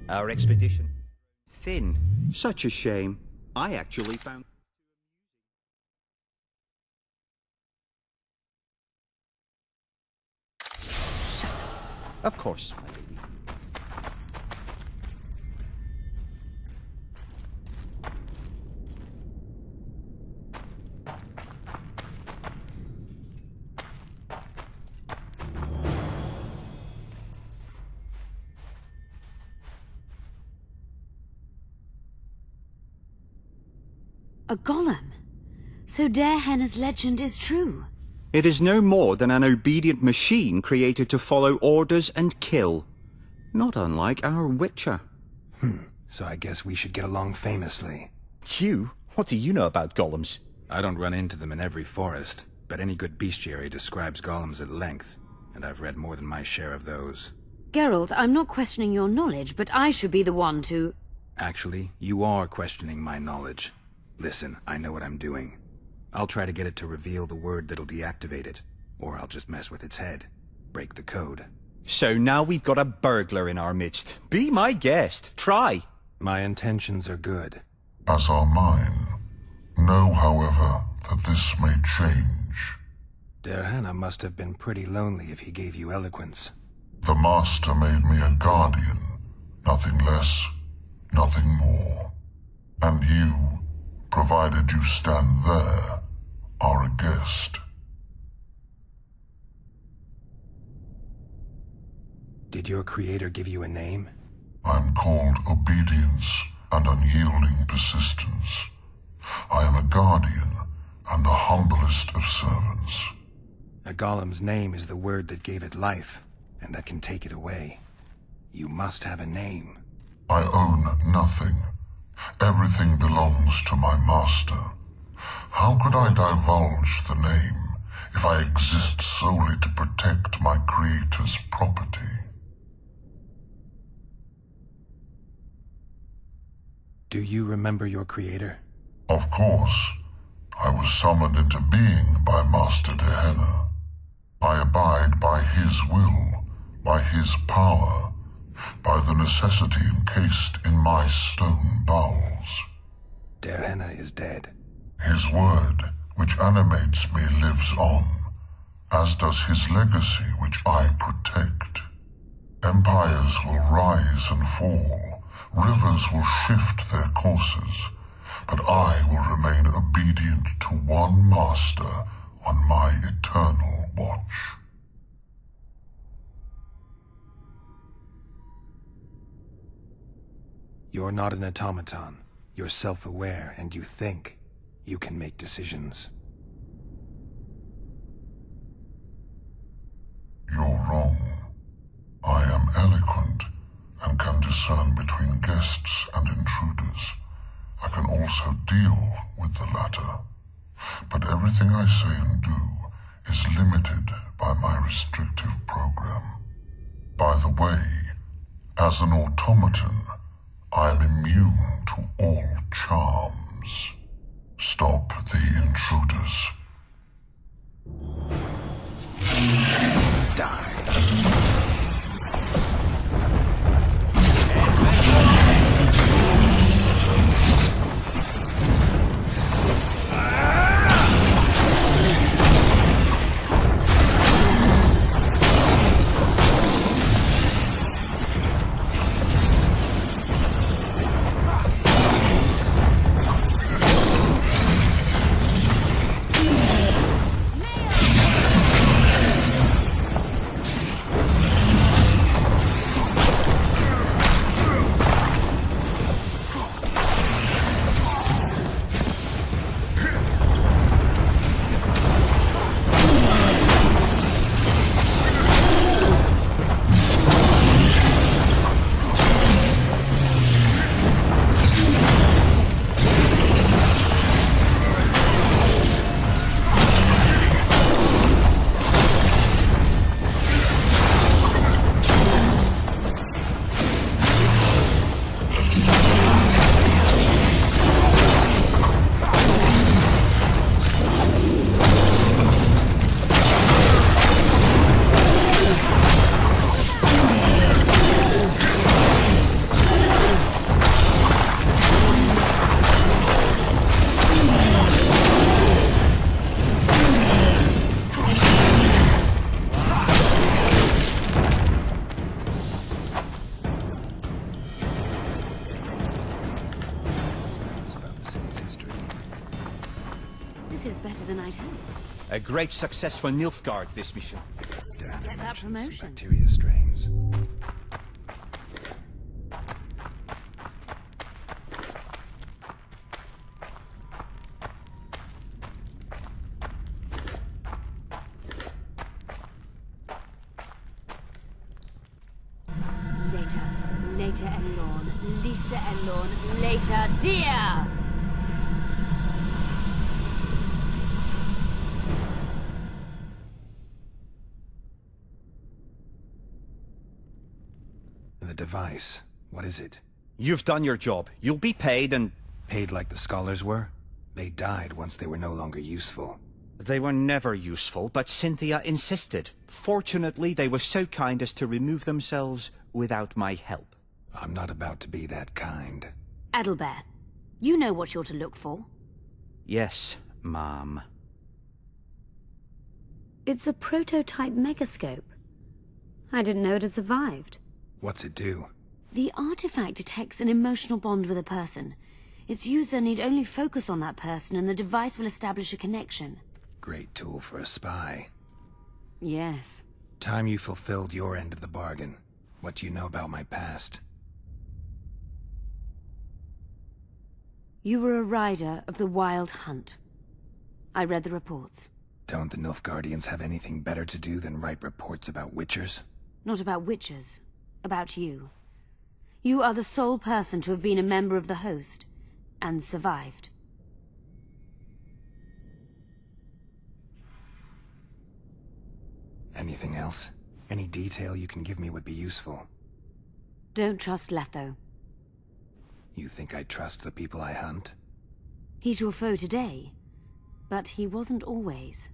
Our expedition. Thin. Such a shame. I actually found... Shut up. Of course, my lady. A golem? So Darehenna's legend is true? It is no more than an obedient machine created to follow orders and kill. Not unlike our Witcher. So I guess we should get along famously. You? What do you know about golems? I don't run into them in every forest, but any good bestiary describes golems at length, and I've read more than my share of those. Geralt, I'm not questioning your knowledge, but I should be the one to... Actually, you are questioning my knowledge. Listen, I know what I'm doing. I'll try to get it to reveal the word that'll deactivate it, or I'll just mess with its head. Break the code. So now we've got a burglar in our midst. Be my guest. Try. My intentions are good. As are mine. Know, however, that this may change. Darehenna must have been pretty lonely if he gave you eloquence. The Master made me a guardian. Nothing less, nothing more. And you, provided you stand there, are a guest. Did your creator give you a name? I'm called obedience and unyielding persistence. I am a guardian and the humblest of servants. A golem's name is the word that gave it life, and that can take it away. You must have a name. I own nothing. Everything belongs to my master. How could I divulge the name if I exist solely to protect my creator's property? Do you remember your creator? Of course. I was summoned into being by Master Darehenna. I abide by his will, by his power, by the necessity encased in my stone bowels. Darehenna is dead. His word, which animates me, lives on, as does his legacy, which I protect. Empires will rise and fall, rivers will shift their courses, but I will remain obedient to one master on my eternal watch. You're not an automaton. You're self-aware, and you think. You can make decisions. You're wrong. I am eloquent and can discern between guests and intruders. I can also deal with the latter. But everything I say and do is limited by my restrictive program. By the way, as an automaton, I am immune to all charms. Stop the intruders. Die. This is better than I'd hoped. A great success for Nilfgaard, this mission. Dare I Get that mention some promotion. bacteria strains? Later Elorn, Lisa Elorn, later dear! The device. What is it? You've done your job. You'll be paid and... Paid like the scholars were? They died once they were no longer useful. They were never useful, but Cynthia insisted. Fortunately, they were so kind as to remove themselves without my help. I'm not about to be that kind. Adelbert, you know what you're to look for. Yes, ma'am. It's a prototype megascope. I didn't know it had survived. What's it do? The artifact detects an emotional bond with a person. Its user need only focus on that person and the device will establish a connection. Great tool for a spy. Yes. Time you fulfilled your end of the bargain. What do you know about my past? You were a rider of the Wild Hunt. I read the reports. Don't the Nilfgaardians have anything better to do than write reports about witchers? Not about witches. About you. You are the sole person to have been a member of the host, and survived. Anything else? Any detail you can give me would be useful. Don't trust Letho. You think I trust the people I hunt? He's your foe today, but he wasn't always.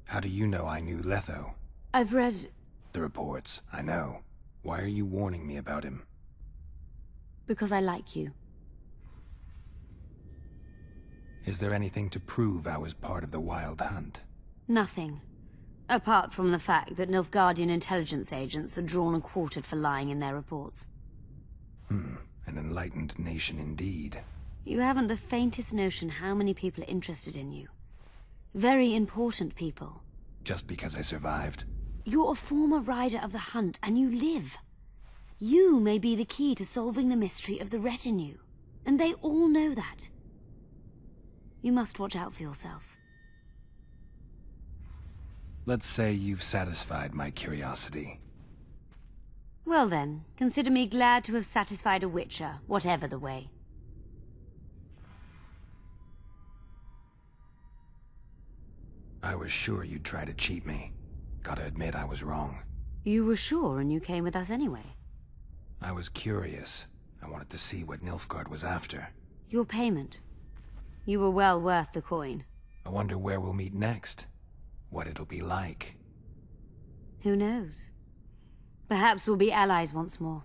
How do you know I knew Letho? I've read... The reports, I know. Why are you warning me about him? because I like you. Is there anything to prove I was part of the Wild Hunt? Nothing. Apart from the fact that Nilfgaardian intelligence agents are drawn and quartered for lying in their reports. An enlightened nation indeed. You haven't the faintest notion how many people are interested in you. Very important people. Just because I survived? You're a former rider of the Hunt, and you live. You may be the key to solving the mystery of the retinue. And they all know that. You must watch out for yourself. Let's say you've satisfied my curiosity. Well then, consider me glad to have satisfied a Witcher, whatever the way. I was sure you'd try to cheat me. Gotta admit I was wrong. You were sure, and you came with us anyway. I was curious. I wanted to see what Nilfgaard was after. Your payment. You were well worth the coin. I wonder where we'll meet next. What it'll be like. Who knows? Perhaps we'll be allies once more.